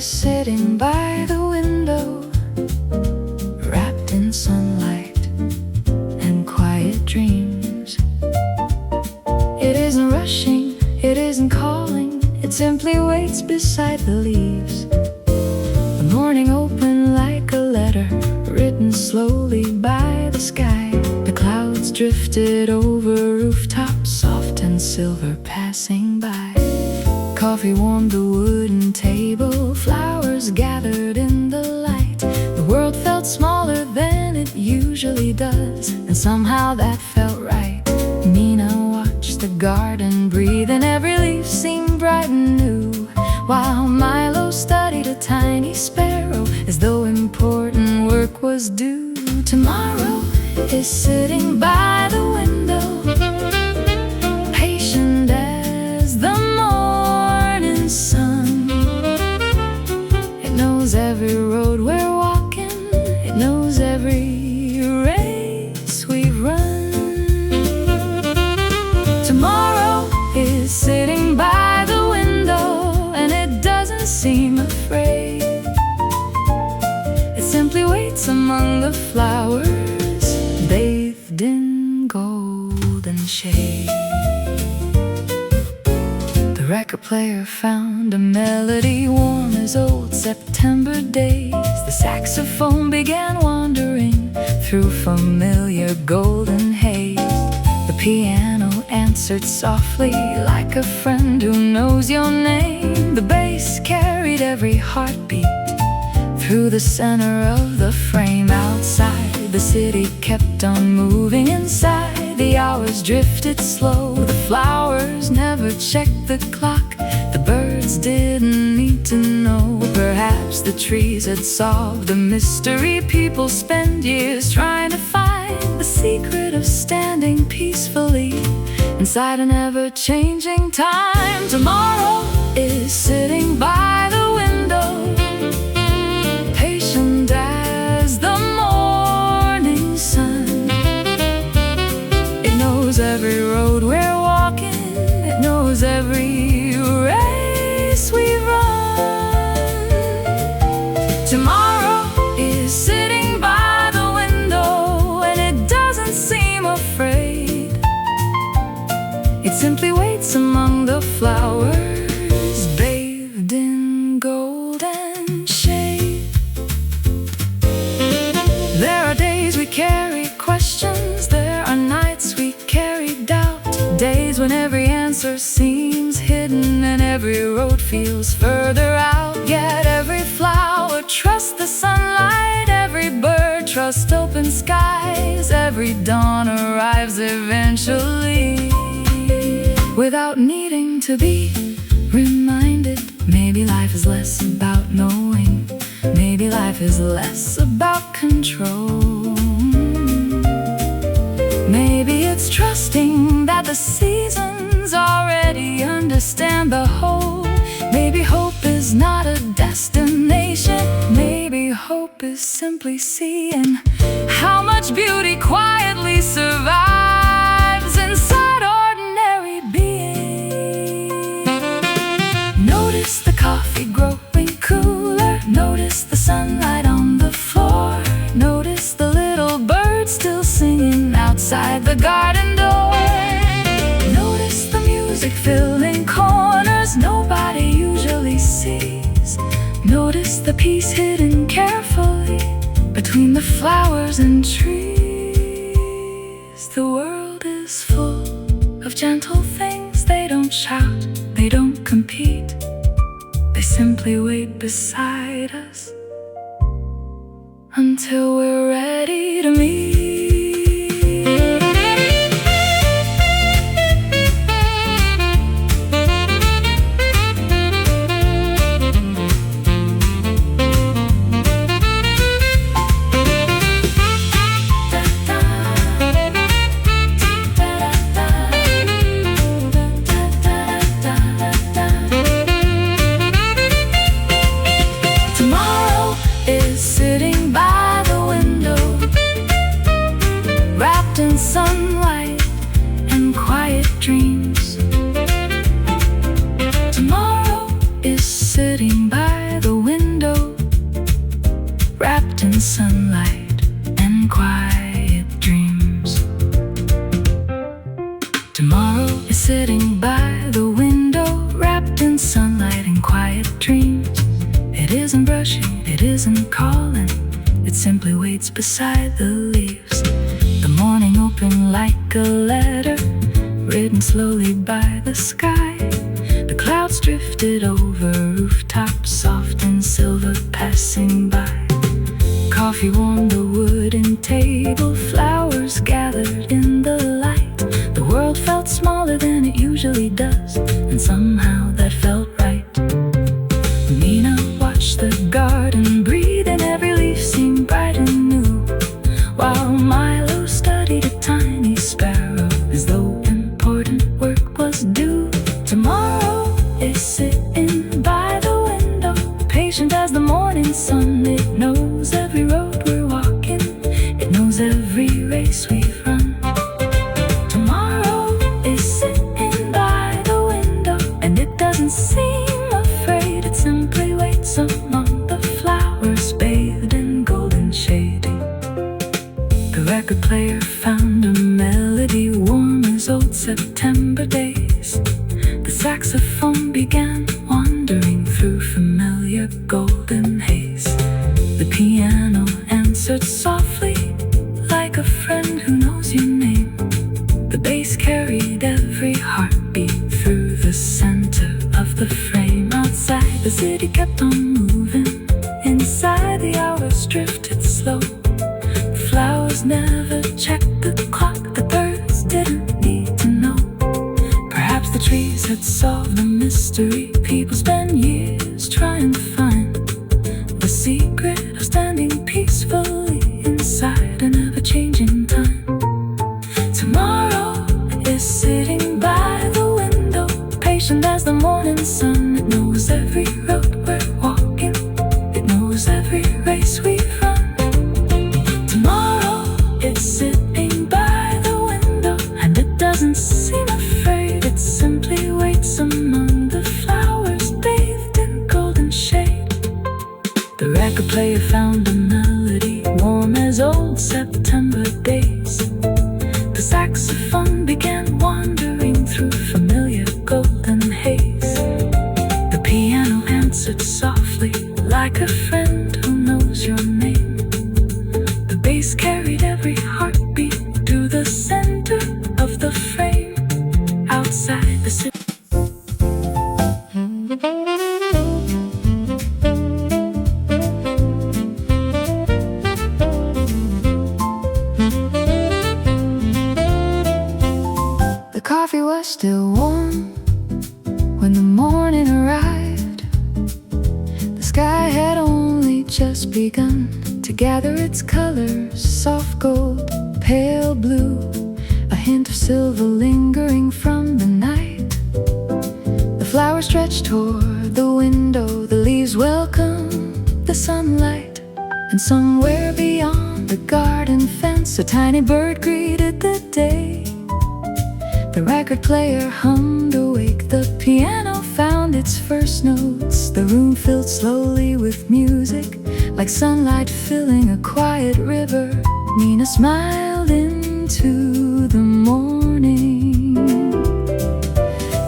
is sitting by the window, wrapped in sunlight and quiet dreams. It isn't rushing, it isn't calling, it simply waits beside the leaves. The morning opened like a letter, written slowly by the sky. The clouds drifted over rooftops, soft and silver passing by. Coffee warmed the wooden table, flowers gathered in the light. The world felt smaller than it usually does, and somehow that felt right. Mina watched the garden breathe, and every leaf seemed bright and new, while Milo studied a tiny sparrow, as though important work was due. Tomorrow is sitting by the window, patient as the morning sun. It knows every road we're walking, it knows every race we've run. Tomorrow is sitting by the window, and it doesn't seem afraid. It simply waits among the flowers, bathed in golden shade. The record player found a melody warm as old September days. The saxophone began wandering through familiar golden haze. The piano answered softly like a friend who knows your name. The bass carried every heartbeat through the center of the frame. Outside, the city kept on moving. Inside, the hours drifted slow. The flowers never checked the clock, the birds didn't need to know. Perhaps the trees had solved the mystery. People spend years trying to find the secret of standing peacefully inside an ever-changing time. Tomorrow is sitting by the window, patient as the morning sun. It knows every road we're walking, it knows every race we've run. Tomorrow is sitting by the window, and it doesn't seem afraid. It simply waits among the flowers, bathed in golden shade. There are days we carry questions, there are nights we carry doubt. Days when every answer seems hidden and every road feels further out. Yet every flower trusts the sunlight, every bird trusts open skies. Every dawn arrives eventually, without needing to be reminded. Maybe life is less about knowing, maybe life is less about control. Maybe it's trusting that the seasons already understand the whole. Maybe hope is not a destination, maybe hope is simply seeing how much beauty quietly survives inside ordinary being. Notice the coffee growing cooler, notice the sunlight on the floor, notice the little birds still singing outside the garden door. Notice the music filling corners nobody usually sees. Notice the peace hidden carefully between the flowers and trees. The world is full of gentle things. They don't shout, they don't compete, they simply wait beside us until we're ready to meet. Tomorrow is sitting by the window, sky. The clouds drifted over rooftops, soft and silver passing by. Coffee warmed the wooden table, flowers gathered in the light. The world felt smaller than it usually does, and somehow that felt right. Nina watched the garden breathe, and every leaf seemed bright and new, while Milo studied a tiny sparrow, as though important work was due. Tomorrow is sitting by the window, patient as the morning sun. It knows every road we're walking, it knows every race we've run. Tomorrow is sitting by the window, and it doesn't seem afraid. It simply waits among the flowers, bathed in golden shading. The record player found a melody warm as old September days. The saxophone began wandering through familiar golden haze. The piano answered softly, like a friend who knows your name. The bass carried every heartbeat through the center of the frame. Outside, the city kept on moving. Inside, the hours drifted slow. The flowers never checked the clock. The birds didn't need to know. Perhaps the trees had solved the mystery. People spend years trying to find the secret of standing peacefully inside an ever-changing time. Tomorrow is sitting by the window, patient as the morning sun. It knows every road we're walking, it knows every race we've run. Tomorrow is sitting by the window, and it doesn't seem afraid. It simply waits among the flowers, bathed in golden shade. The record player found a melody warm as old September days. The saxophone began wandering through familiar golden haze. The piano answered softly, like a friend who knows your name. The bass carried every heartbeat through the center of the frame. Outside the city, the coffee was still warm when the morning arrived. The sky had only just begun to gather its colors, soft gold, pale blue, a hint of silver lingering from the night. The flowers stretched toward the window, the leaves welcomed the sunlight. And somewhere beyond the garden fence, a tiny bird greeted the day. The record player hummed awake, the piano found its first notes. The room filled slowly with music, like sunlight filling a quiet river. Nina smiled into the morning,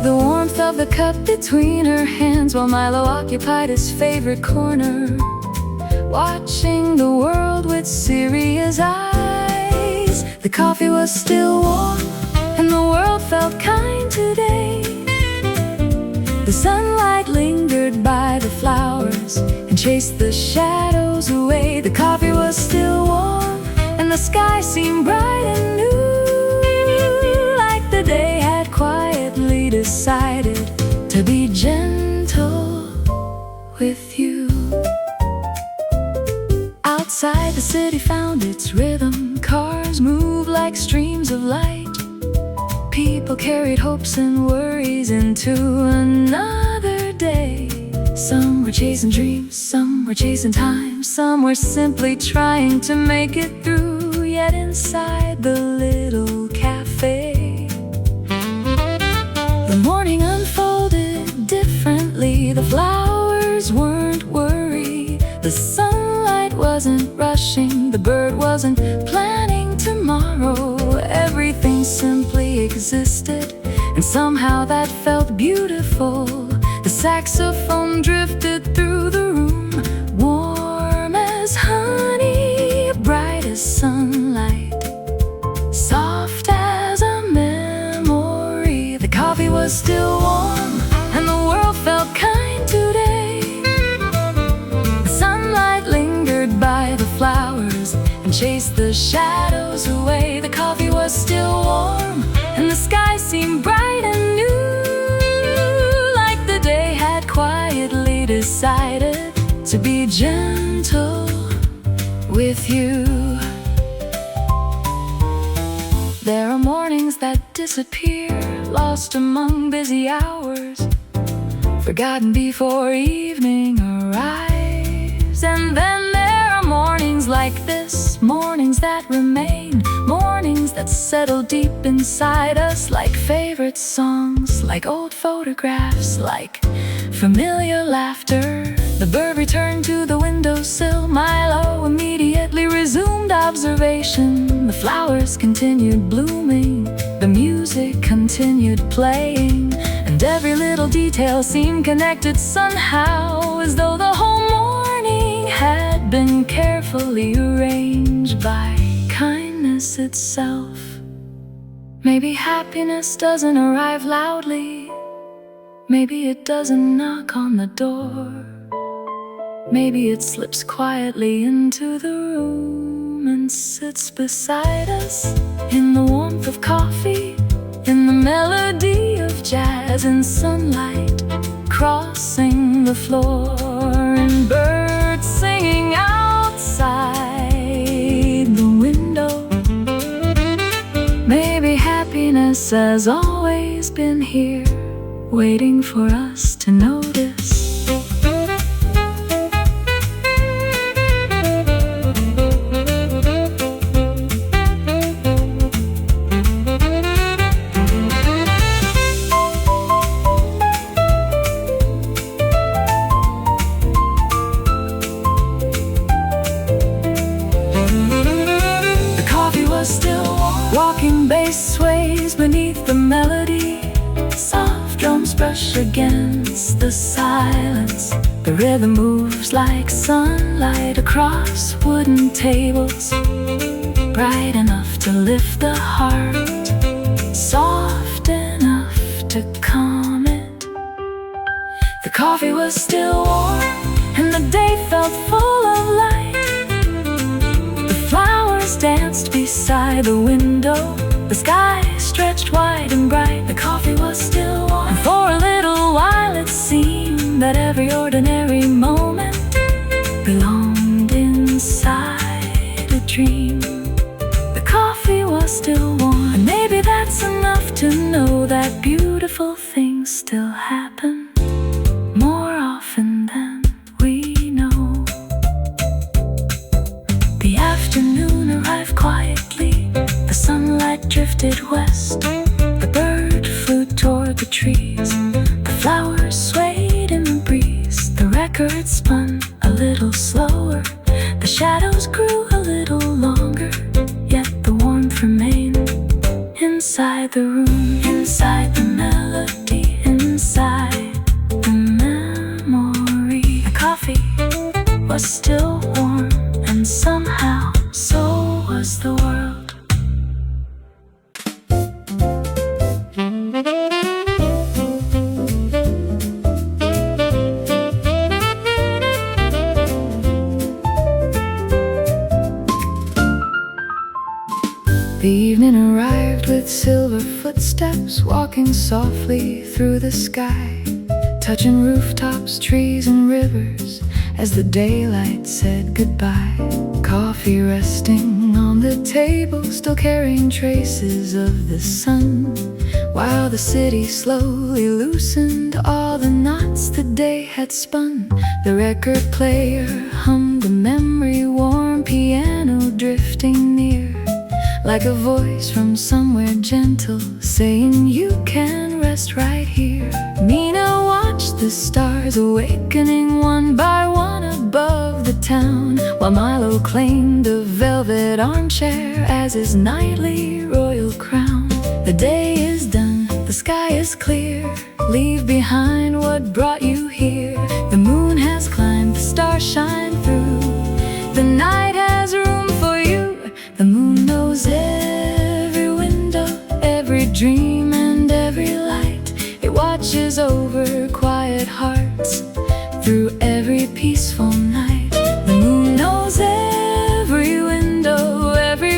the warmth of the cup between her hands, while Milo occupied his favorite corner, watching the world with serious eyes. The coffee was still warm, and the world felt kind today. The sunlight lingered by the flowers and chased the shadows away. The coffee was still warm, and the sky seemed bright and new, like the day had quietly decided to be gentle with you. Outside, the city found its rhythm. Cars moved like streams of light. People carried hopes and worries into another day. Some were chasing dreams, some were chasing time, some were simply trying to make it through. Yet inside the little cafe, the morning unfolded differently. The flowers weren't worried, the sunlight wasn't rushing, the bird wasn't planning tomorrow. Everything simply existed, and somehow that felt beautiful. The saxophone drifted through the room, warm as honey, bright as sunlight, soft as a memory. The coffee was still the shadows away. The coffee was still warm, and the sky seemed bright and new, like the day had quietly decided to be gentle with you. There are mornings that disappear, lost among busy hours, forgotten before evening arrives. And then there are mornings like this, mornings that remain, mornings that settle deep inside us, like favorite songs, like old photographs, like familiar laughter. The bird returned to the windowsill, Milo immediately resumed observation. The flowers continued blooming, the music continued playing, and every little detail seemed connected somehow, as though the whole morning had been carefully arranged by kindness itself. Maybe happiness doesn't arrive loudly, maybe it doesn't knock on the door. Maybe it slips quietly into the room and sits beside us, in the warmth of coffee, in the melody of jazz, in sunlight crossing the floor, and birds singing outside the window. Maybe happiness has always been here, waiting for us to notice. Still walking bass sways beneath the melody, soft drums brush against the silence. The rhythm moves like sunlight across wooden tables, bright enough to lift the heart, soft enough to calm it. The coffee was still warm, and the day felt full of light. Danced beside the window, the sky stretched wide and bright. The coffee was still warm, and for a little while it seemed that every ordinary moment belonged inside a dream. The coffee was still warm, and maybe that's enough to know that beautiful things still happen more often than we know. The afternoon arrived quietly, the sunlight drifted west, the bird flew toward the trees, the flowers swayed in the breeze, the record spun a little slower, the shadows grew a little longer, yet the warmth remained inside the room, inside the melody, inside the memory. The coffee was still warm, and somehow so was the world. The evening arrived with silver footsteps, walking softly through the sky, touching rooftops, trees and rivers, as the daylight said goodbye. Coffee resting on the table, still carrying traces of the sun, while the city slowly loosened all the knots the day had spun. The record player hummed a memory-warm piano drifting near, like a voice from somewhere gentle, saying you can rest right here. Mina watched the stars awakening one by one above the town, while Milo claimed a velvet armchair as his nightly royal crown. The day is done, the sky is clear, leave behind what brought you here. The moon has climbed, the stars shine through, the night has room for you. The moon knows every window, every dream and every light. It watches over quiet hearts through every peaceful night. The moon knows every window, every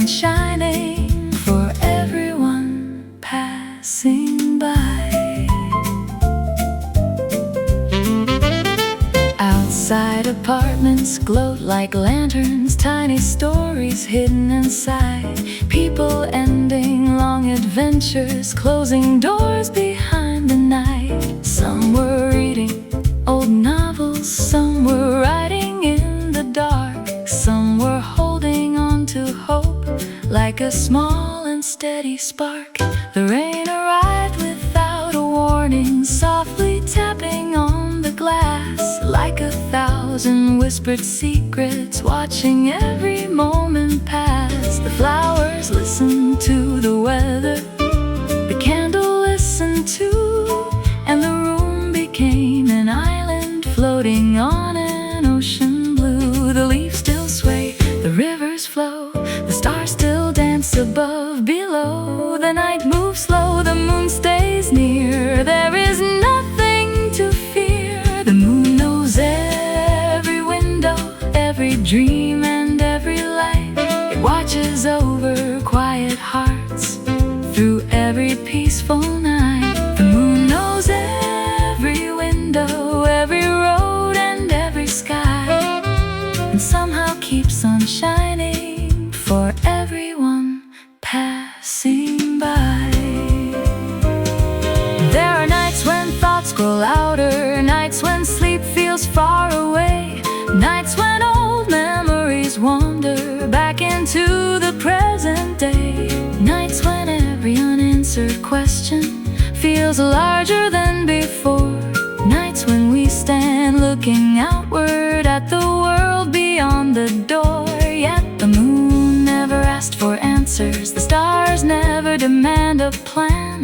on shining for everyone passing by. Outside, apartments gloat like lanterns, tiny stories hidden inside. People ending long adventures, closing doors behind the night. Some were reading old novels, some were writing in the dark, some were holding on to hope like a small and steady spark. The rain arrived without a warning, softly tapping on the glass like 1,000 whispered secrets, watching every moment pass. The flowers listened to the weather, the candle listened too, and the room became an island floating on an ocean blue. The leaves still sway, the rivers flow, the stars still dance above, below. The night moves slow, the moon stays near. There is nothing to fear. The moon knows every window, every dream and every light. It watches over quiet hearts through every peaceful night. The moon knows every window, every road and every sky, and somehow keeps on shining for everyone passing by. There are nights when thoughts grow louder, nights when sleep feels far away, nights when old memories wander back into the present day, nights when every unanswered question feels larger than before, nights when we stand looking outward at the world beyond the door. Yet the moon never asked for answers, the stars never demand a plan,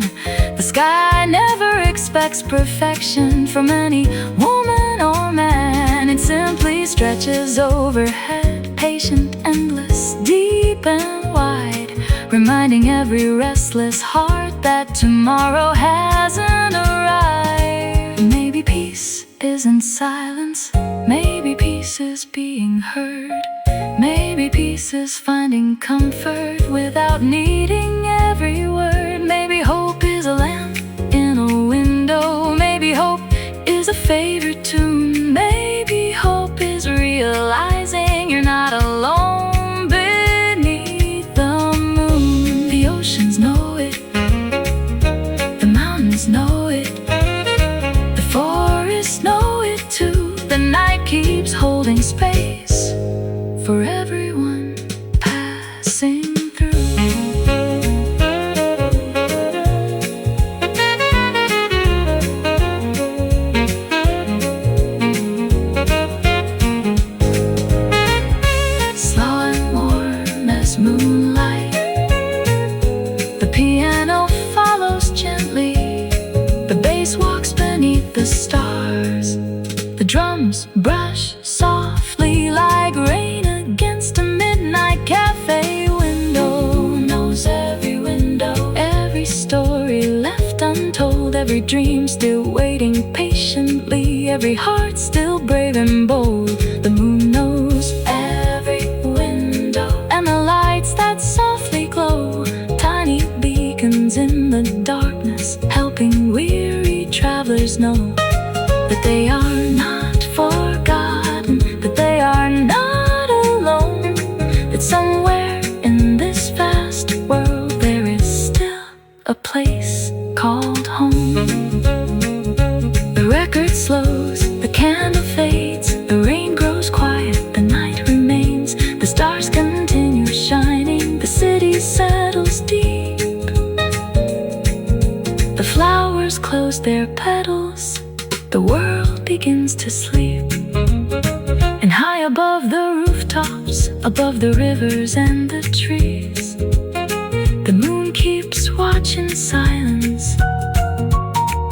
the sky never expects perfection from any woman or man. It simply stretches overhead, patient, endless, deep and wide, reminding every restless heart that tomorrow hasn't arrived. Maybe peace isn't silence, maybe peace is being heard, maybe peace is finding comfort without needing every word. Maybe hope is a lamp in a window, maybe hope is a favorite tune, maybe hope is realizing you're not alone beneath the moon. The oceans know it, the mountains know it, the forests know it too. The night keeps holding space for everyone passing through. Slow and warm as moonlight, the piano follows gently, the bass walks beneath the stars, the drums brush softly like rain against a midnight cafe window. Knows every window, every story left untold, every dream still waiting patiently, every heart still brave and bold. The moon knows every window and the lights that softly glow, tiny beacons in the darkness, helping weary travelers know that they are not forgotten, that they are not alone, that somewhere in this vast world there is still a place called home. The record slows, the candle fades, the rain grows quiet, the night remains, the stars continue shining, the city settles deep, the flowers close their petals, the world begins to sleep. And high above the rooftops, above the rivers and the trees, the moon keeps watch in silence,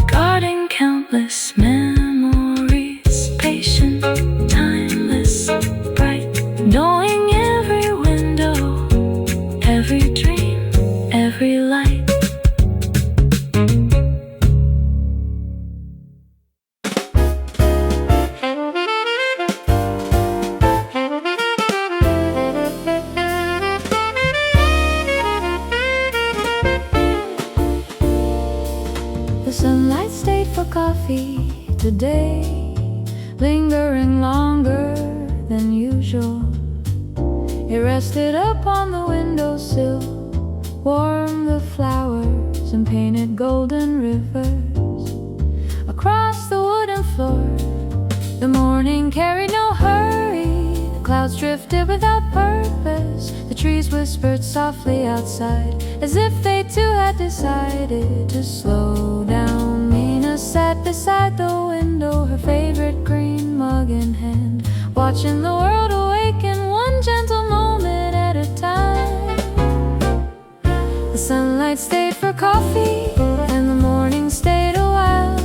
guarding countless memories, patient, timeless, bright, knowing every window, every dream, every light. coffee today, lingering longer than usual. It rested upon the windowsill, warmed the flowers and painted golden rivers across the wooden floor. The morning carried no hurry, the clouds drifted without purpose. The trees whispered softly outside, as if they too had decided to slow down. Mina sat beside the window, her favorite green mug in hand, watching the world awaken one gentle moment at a time. The sunlight stayed for coffee, and the morning stayed a while.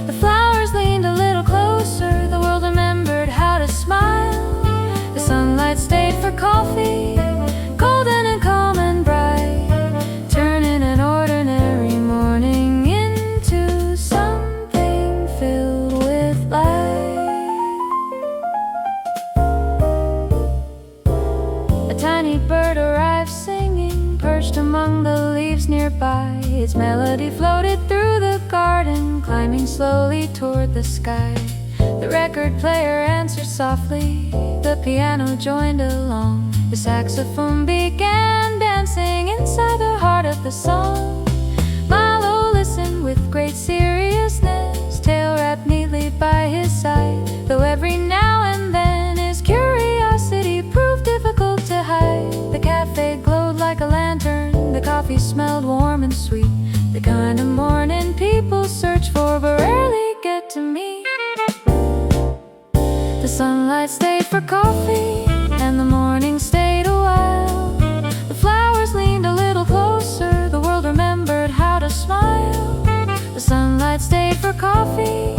The flowers leaned a little closer, the world remembered how to smile. The sunlight stayed for coffee, golden and calm and bright, turning an ordinary morning into something filled with light. A tiny bird arrived singing, perched among the leaves nearby. Its melody floated through the garden, climbing slowly toward the sky. The record player answered softly, the piano joined along. The saxophone began dancing inside the heart of the song. Milo listened with great seriousness, tail wrapped neatly by his side, though every now and then his curiosity proved difficult to hide. The cafe glowed like a lantern, the coffee smelled warm and sweet, the kind of morning people search for but rarely get to meet. The sunlight stayed for coffee, and the morning stayed a while. The flowers leaned a little closer, the world remembered how to smile. The sunlight stayed for coffee,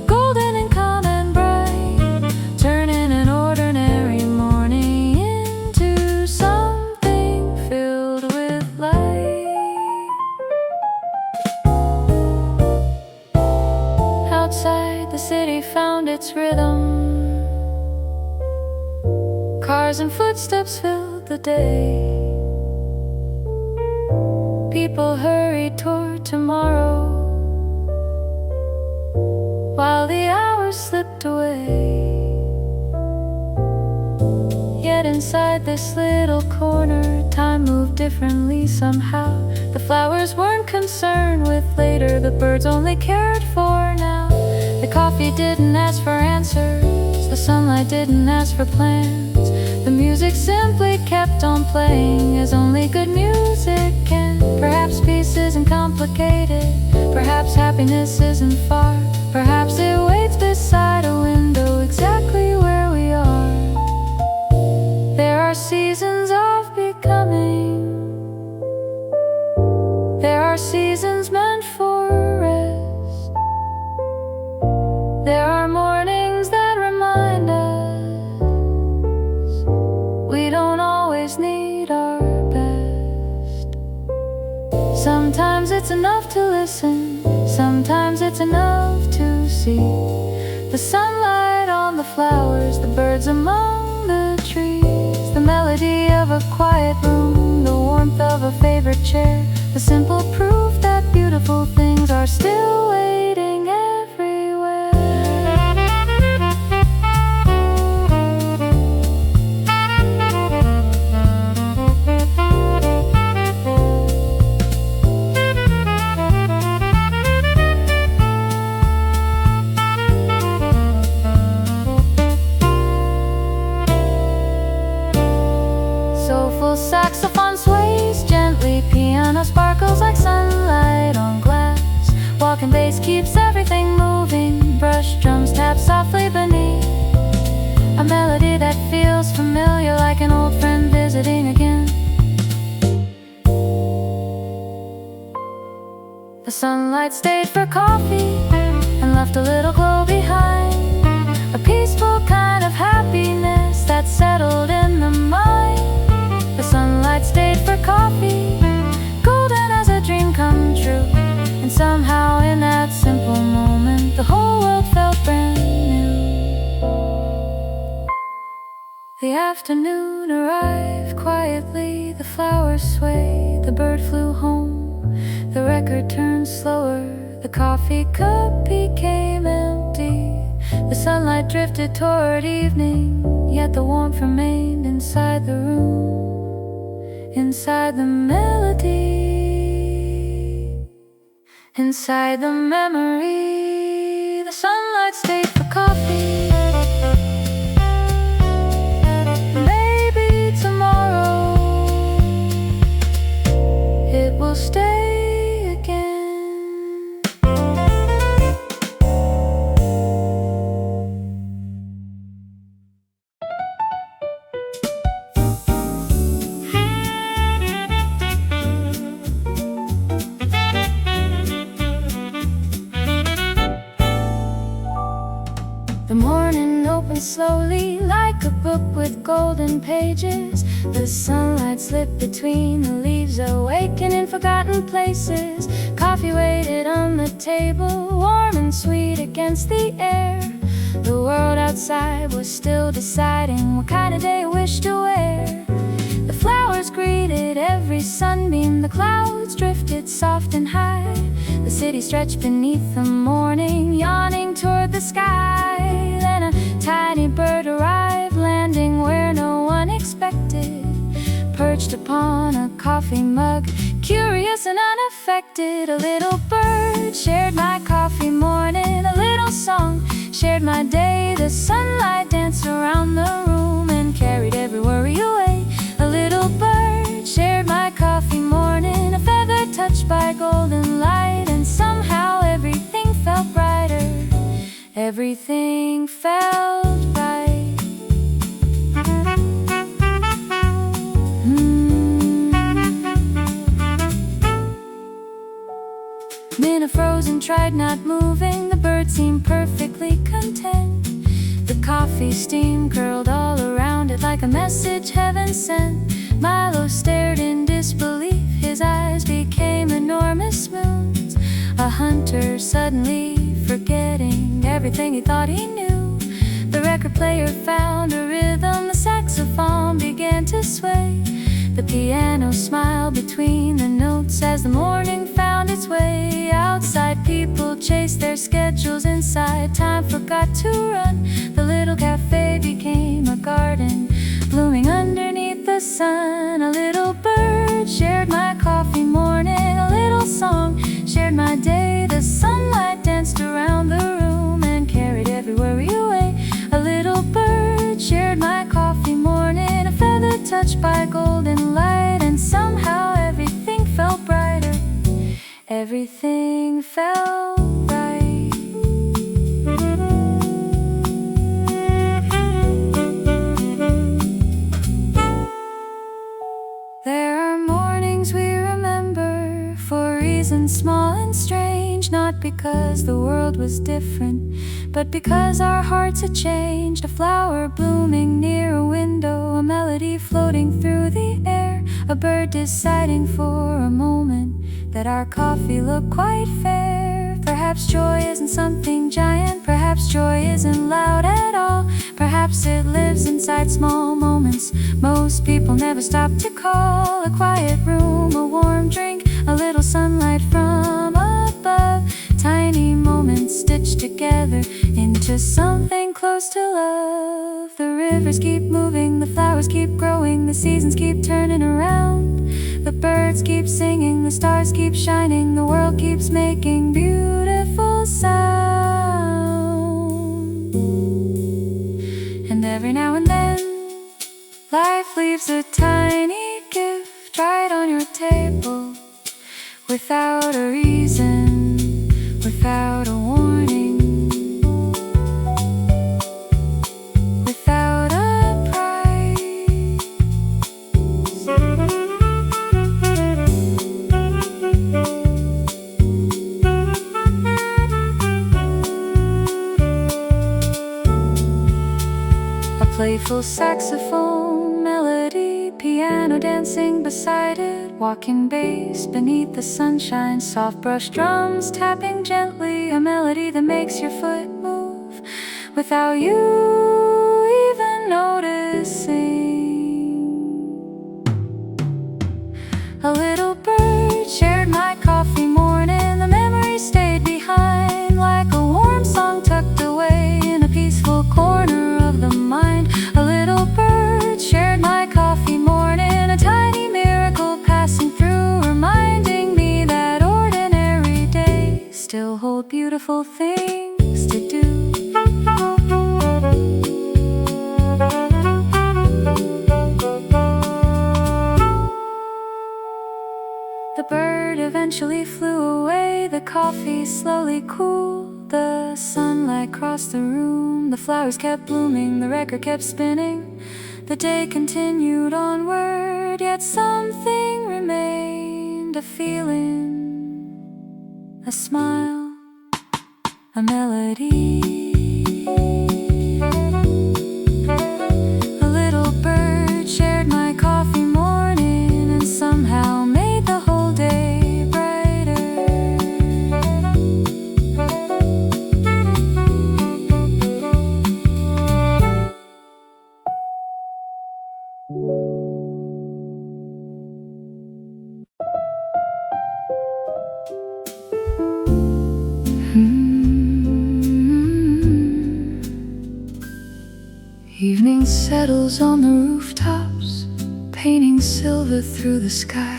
golden and calm and bright, turning an ordinary morning into something filled with light. Outside, the city found its rhythm. Cars and footsteps filled the day. People hurried toward tomorrow, while the hours slipped away. Yet inside this little corner, time moved differently somehow. The flowers weren't concerned with later, the birds only cared for now. The coffee didn't ask for answers, the sunlight didn't ask for plans. The music simply kept on playing, as only good music can. Perhaps peace isn't complicated, perhaps happiness isn't far. Perhaps it waits beside a window exactly where we are. There are seasons of becoming, there are seasons meant for rest. There are mornings that remind us we don't always need our best. Sometimes it's enough to listen, sometimes it's enough to see the sunlight on the flowers, the birds among the trees, the melody of a quiet room, the warmth of a favorite chair, the simple proof that beautiful things are still waiting everywhere. Soulful saxophone sways gently, piano sparkles like sunlight on glass. Walking bass keeps everything moving, brush drums tap softly beneath a melody that feels familiar, like an old friend visiting again. The sunlight stayed for coffee and left a little glow behind, a peaceful kind of happiness that settled in the mind. The sunlight stayed for coffee, golden as a dream come true, and somehow in that simple moment the whole world felt brand new. The afternoon arrived quietly, the flowers swayed, the bird flew home, the record turned slower, the coffee cup drifted toward evening, yet the warmth remained inside the room, inside the melody, inside the memory. The sunlight stayed for coffee. Maybe tomorrow it will stay again. The morning opens slowly like a book with golden pages. The sunlight slipped between the leaves, awaken in forgotten places. Coffee waited on the table, warm and sweet against the air. The world outside was still deciding what kind of day I wished to wear. The flowers greeted every sunbeam, the clouds drifted soft and high. The city stretched beneath the morning, yawning toward the sky. Then a tiny bird arrived, landing where no one expected. Perched upon a coffee mug, curious and unaffected. A little bird shared my coffee morning, a little song shared my day. The sunlight danced around the room and carried every worry away. A little bird shared my coffee morning, a feather touched by golden light. And somehow everything felt brighter, everything felt right. Minna frozen, tried not moving. The bird seemed perfectly content. The coffee steam curled all around it like a message heaven sent. Milo stared in disbelief, his eyes became enormous moons. A hunter suddenly forgetting everything he thought he knew. The record player found a rhythm, the saxophone began to sway. The piano smiled between the notes as the morning found its way. Outside people chased their schedules, inside time forgot to run. The little cafe became a garden, blooming underneath the sun. A little bird shared my coffee morning, a little song shared my day. The sunlight danced around the room and carried every worry away. A little bird shared my coffee morning, a feather touched by golden light. And somehow everything felt brighter, everything felt right. There are mornings we remember for reasons small and strange, not because the world was different, but because our hearts had changed. A flower blooming near a window, a melody floating through the air, a bird deciding for a moment that our coffee looked quite fair. Perhaps joy isn't something giant, perhaps joy isn't loud at all. Perhaps it lives inside small moments most people never stop to call. A quiet room, a warm drink, a little sunlight from above. Tiny moments stitched together into something close to love. The rivers keep moving, the flowers keep growing, the seasons keep turning around. The birds keep singing, the stars keep shining, the world keeps making beautiful sound. And every now and then, life leaves a tiny gift right on your table, without a reason, without a warning, without a price. A playful saxophone melody, piano dancing beside it, walking bass beneath the sunshine, soft brush drums tapping gently, a melody that makes your foot move without you even noticing. A little bird shared my coffee morning, the memory stayed behind like a warm song tucked away in a peaceful corner. beautiful things to do. The bird eventually flew away, the coffee slowly cooled, the sunlight crossed the room, the flowers kept blooming, the record kept spinning. The day continued onward, yet something remained, a feeling, a smile, a melody. A little bird shared my coffee morning and somehow made the whole day brighter. Evening settles on the rooftops, painting silver through the sky.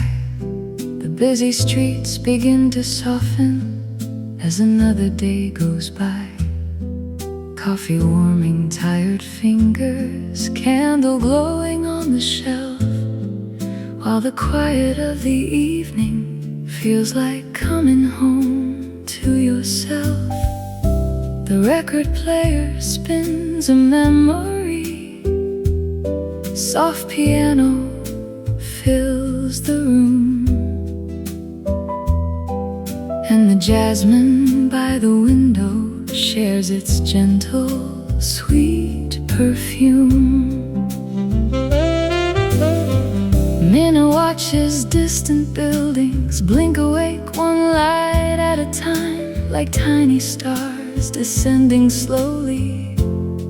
The busy streets begin to soften as another day goes by. Coffee warming tired fingers, candle glowing on the shelf, while the quiet of the evening feels like coming home to yourself. The record player spins a memory, soft piano fills the room, and the jasmine by the window shares its gentle, sweet perfume. Minna watches distant buildings blink awake one light at a time, like tiny stars descending slowly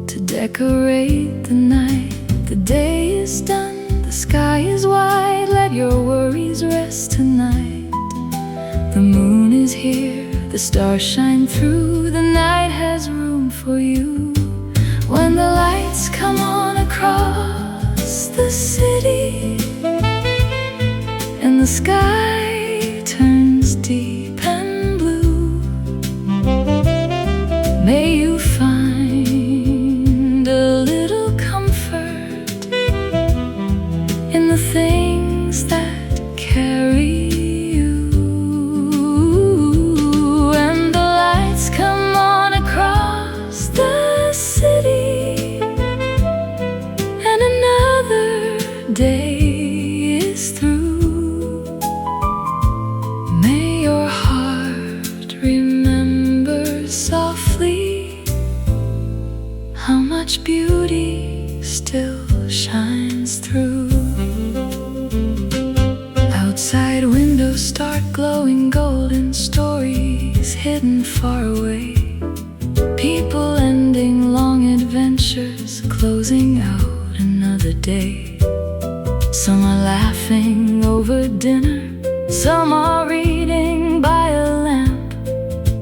to decorate the night. The day is done, the sky is wide, let your worries rest tonight. The moon is here, the stars shine through, the night has room for you. When the lights come on across the city and the sky turns deep and blue, may you find a little comfort in the things that carry you. When the lights come on across the city and another day is through, may your heart remember softly how much beauty still shines through. Outside windows start glowing golden, stories hidden far away, people ending long adventures, closing out another day. Some are laughing over dinner, some are reading by a lamp,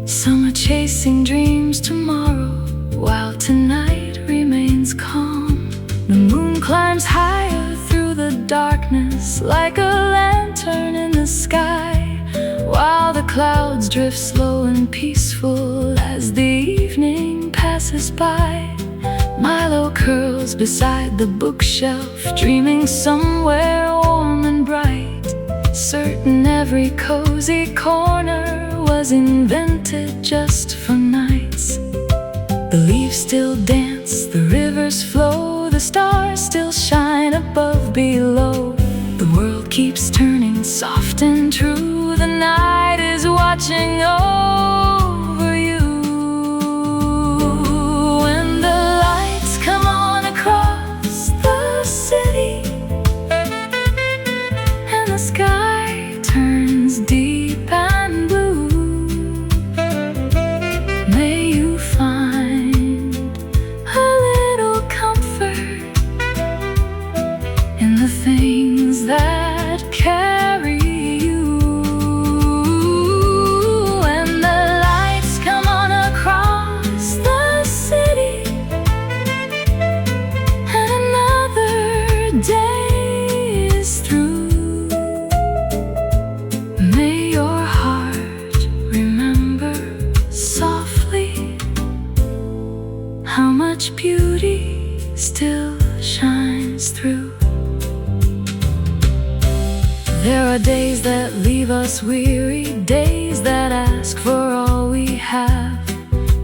some are chasing dreams tomorrow, while tonight remains calm. The moon climbs higher through the darkness like a lantern in the sky, while the clouds drift slow and peaceful as the evening passes by. Milo curls beside the bookshelf, dreaming somewhere warm and bright, certain every cozy corner was invented just for nights. The leaves still dance, the rivers flow, the stars still shine above, below. The world keeps turning soft and true, the night is watching over you. When the lights come on across the city and the sky turns deep and blue, may you find a little comfort in the things that carry you. weary, days that ask for all we have,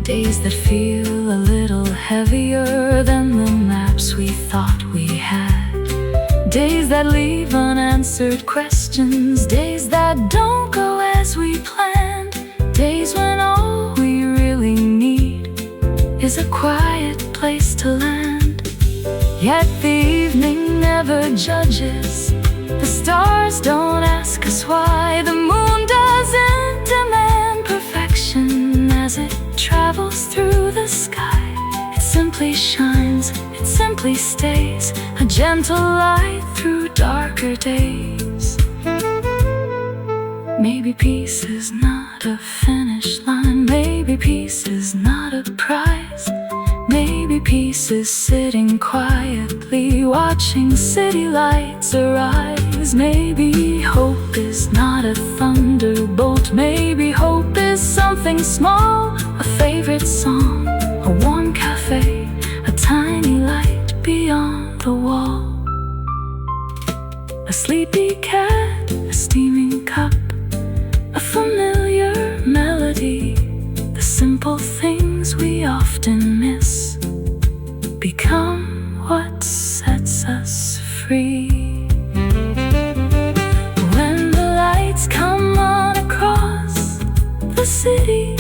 days that feel a little heavier than the maps we thought we had, days that leave unanswered questions, days that don't go as we planned, days when all we really need is a quiet place to land. Yet the evening never judges, the stars don't ask us why, the moon doesn't demand perfection as it travels through the sky. It simply shines, it simply stays, a gentle light through darker days. Maybe peace is not a finish line, maybe peace is not a prize, maybe peace is sitting quietly, watching city lights arise. Maybe hope is not a thunderbolt, maybe hope is something small, a favorite song, a warm cafe, a tiny light beyond the wall, a sleepy cat, a steaming cup, a familiar melody. The simple things we often miss become what sets us free. When the lights come on across the city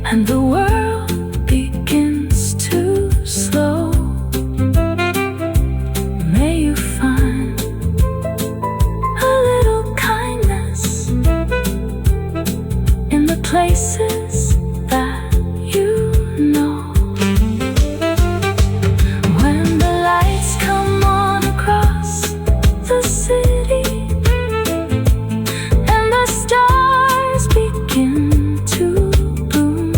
and the world begins to slow, may you find a little kindness in the places that you know. When the lights come on across the city and the stars begin to bloom,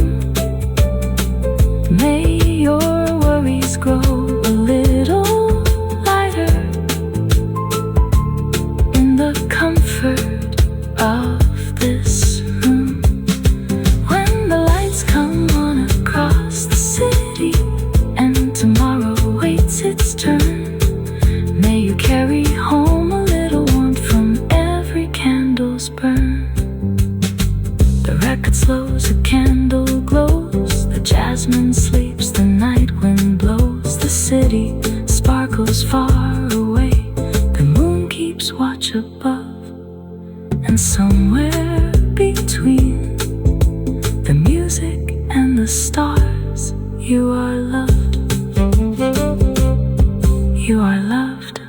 may your worries grow a little lighter in the comfort of this room. When the lights come on across the city and tomorrow waits its turn, may you carry home a little warmth from every candle's burn. The record slows, a candle glows, the jasmine sleeps, the night wind blows, the city sparkles far away, the moon keeps watch above, and somewhere between the music and the stars, you are loved. You are loved.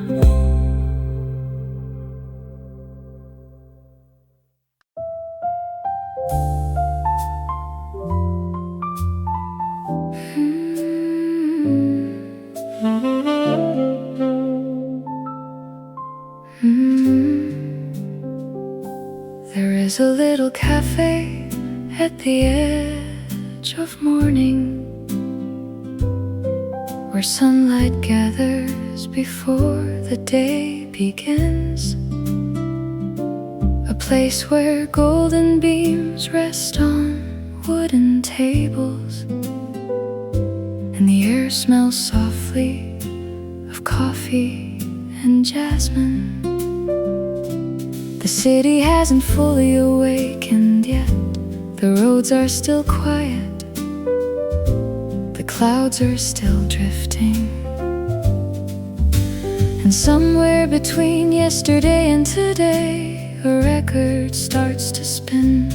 There is a little cafe at the edge of morning, where sunlight gathers before the day begins, a place where golden beams rest on wooden tables, and the air smells softly of coffee and jasmine. The city hasn't fully awakened yet, the roads are still quiet, the clouds are still drifting, and somewhere between yesterday and today, a record starts to spin.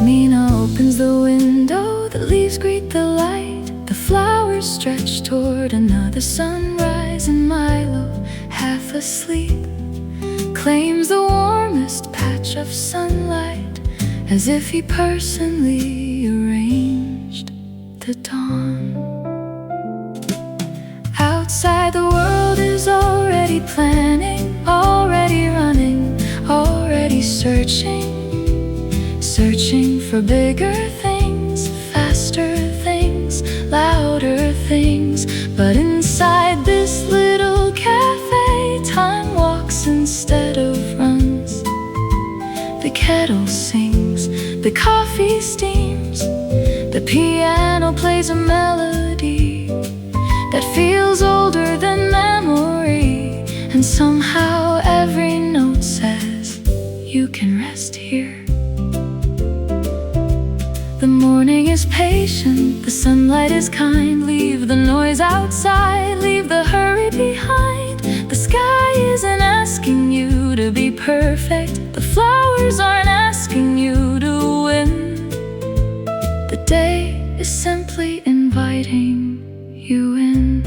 Mina opens the window, the leaves greet the light, the flowers stretch toward another sunrise, and Milo, half asleep, claims the warmest patch of sunlight, as if he personally arranged the dawn. Outside, the world is already planning, already running, already searching for bigger things, faster things, louder things. But inside this little cafe, time walks instead of runs. The kettle sings, the coffee steams, the piano plays a melody that feels older than memory, and somehow every note says, you can rest here. The morning is patient, the sunlight is kind. Leave the noise outside, leave the hurry behind. The sky isn't asking you to be perfect. The flowers aren't asking you to win. The day is simply inviting you in.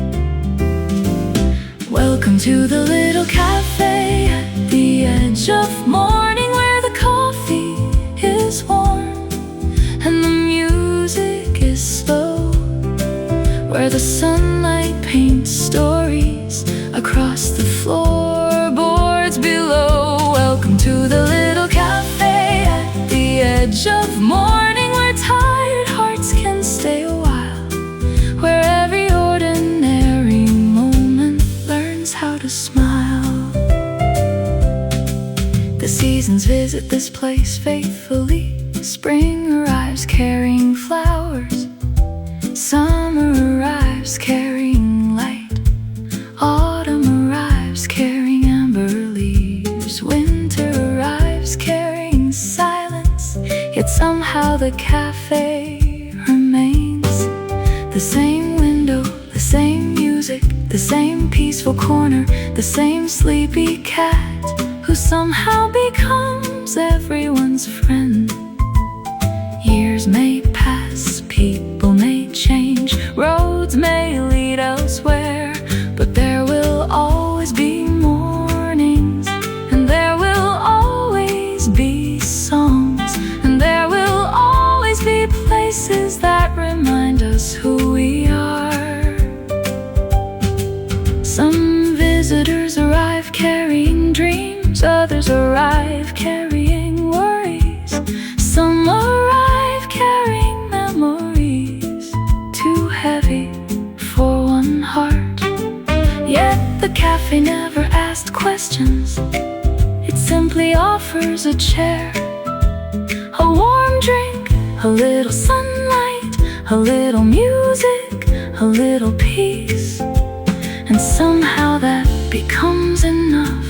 Welcome to the little cafe at the edge of morning, where the coffee is warm and the music is slow, where the sunlight paints stories across the floorboards below. Welcome to the little cafe at the edge of morning, where tired hearts can stay a while, where every ordinary moment learns how to smile. The seasons visit this place faithfully. Spring arrives carrying flowers, summer arrives carrying light, autumn arrives carrying amber leaves, winter arrives carrying silence. Yet somehow the cafe remains. The same window, the same music, the same peaceful corner, the same sleepy cat who somehow becomes everyone's friend. Years may pass, people may change, roads may lead elsewhere, but there will always be mornings, and there will always be songs, and there will always be places that remind us who we are. Some visitors arrive carrying dreams, others arrive carrying worries. Some arrive carrying memories too heavy for one heart. Yet the cafe never asked questions. It simply offers a chair, a warm drink, a little sunlight, a little music, a little peace. And somehow that becomes enough,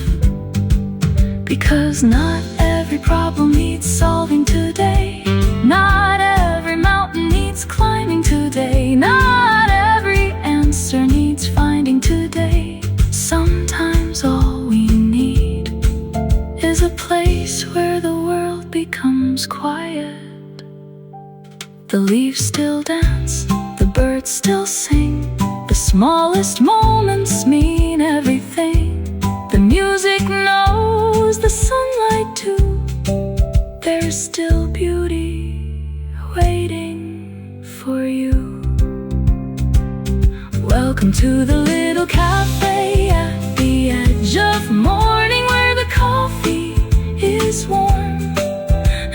because not every problem needs solving today. Not every mountain needs climbing today. Not every answer needs finding today. Sometimes all we need is a place where the world becomes quiet. The leaves still dance, the birds still sing. The smallest moments mean everything. The music knows the sunlight too. There's still beauty waiting for you. Welcome to the little cafe at the edge of morning, where the coffee is warm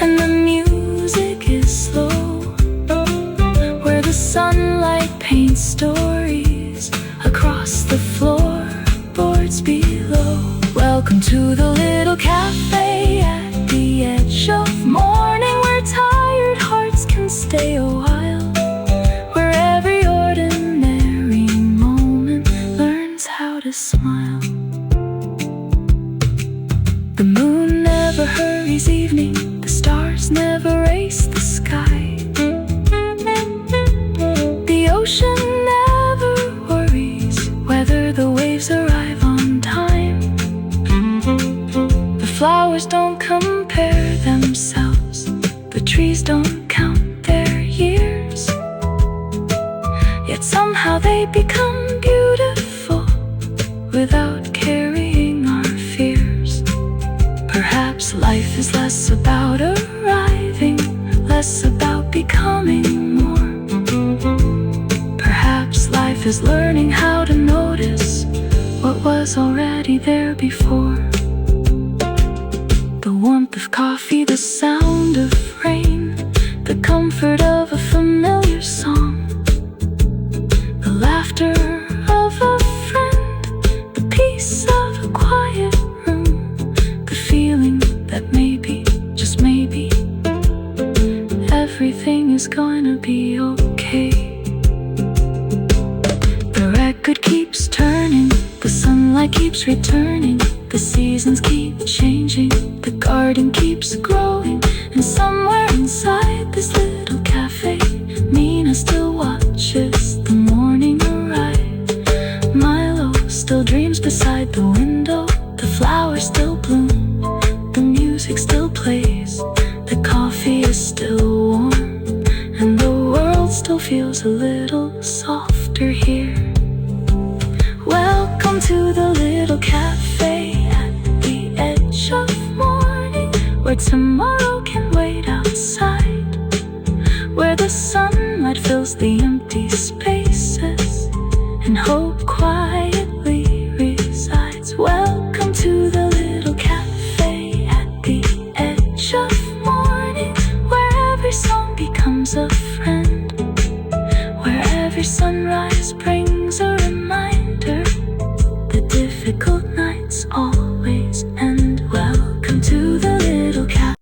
and the music is slow, where the sunlight paints stories across the floorboards below. Welcome to the little cafe at the edge of morning, where tired hearts can stay a while, where every ordinary moment learns how to smile. The moon never hurries evening, the stars never race the sky. The ocean never worries whether the waves arrive on time. The flowers don't compare themselves, the trees don't count their years. Yet somehow they become beautiful without carrying our fears. Perhaps life is less about arriving, less about becoming more. Perhaps life is learning how to notice what was already there before. The warmth of coffee, the sound of rain, the comfort of a familiar song, the laughter of a friend, the peace of a quiet room, the feeling that maybe, just maybe, everything is gonna be okay. The record keeps turning, the sunlight keeps returning, the seasons keep changing, the garden keeps growing, and somewhere inside this little cafe, Mina still watches the morning arrive. Milo still dreams beside the window, the flowers still bloom, the music still plays, the coffee is still warm, and the world still feels a little softer here. Welcome to the little cafe at the edge of morning, where tomorrow can wait outside, where the sunlight fills the empty spaces and hope quietly resides. Welcome to the little cafe at the edge of morning, where every song becomes a friend.